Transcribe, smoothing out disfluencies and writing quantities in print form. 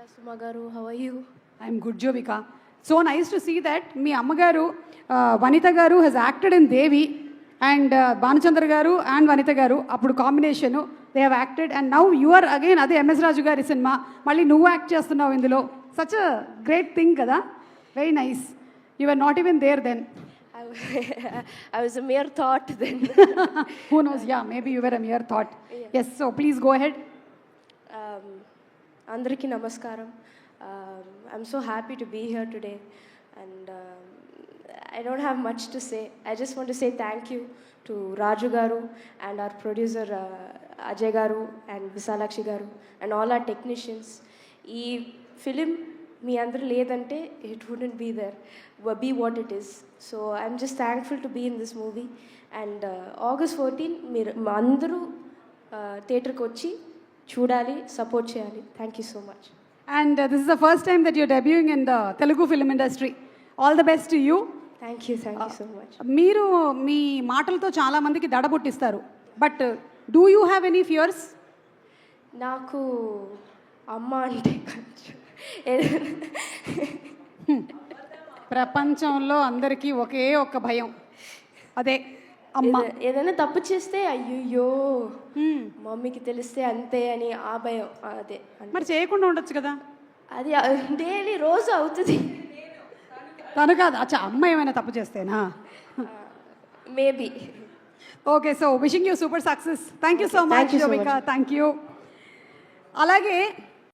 Hello, Suma garu. How are you? I'm good Jobika. So nice to see that మీ అమ్మగారు వనిత గారు he's acted in Devi and Bhanuchandra గారు and Vanitha గారు అప్పుడు combination they have acted and now you are again అదే ఎంఎస్ రాజు గారి సినిమా మళ్ళీ నువ్వు యాక్ట్ చేస్తున్నావు ఇందులో. సచ్ అ గ్రేట్ థింగ్ కదా, very nice. You are not even there then. I was a mere thought then. Who knows, yeah, maybe you were a mere thought. Yes, so please go ahead. Andariki namaskaram. I'm so happy to be here today, and I don't have much to say. I just want to say thank you to Raju garu and our producer Ajay garu and Visalakshi garu and all our technicians. Ee film మీ అందరూ లేదంటే it wouldn't be there be what it is. So I'm just thankful to be in this movie. And August 14 మీరు అందరూ థియేటర్కి వచ్చి చూడాలి, support చేయాలి. Thank you so much. And this is the first time that you're debuting in the Telugu film industry. All the best to you. Thank you so much. మీరు మీ మాటలతో చాలా మందికి దడ పుట్టిస్తారు, but do you have any fears? నాకు అమ్మ అంటే కొంచెం ప్రపంచంలో అందరికీ ఒకే ఒక్క భయం, అదే అమ్మ. ఏదైనా తప్పు చేస్తే అయ్యో మమ్మీకి తెలిస్తే అంతే అని ఆ భయం. అదే మరి చేయకుండా ఉండొచ్చు కదా. అది డైలీ రోజు అవుతుంది. తను కాదు, అచ్చా అమ్మ ఏమైనా తప్పు చేస్తేనా? Maybe. Okay, so wishing you super success. Thank you so much Jobika. Thank you. అలాగే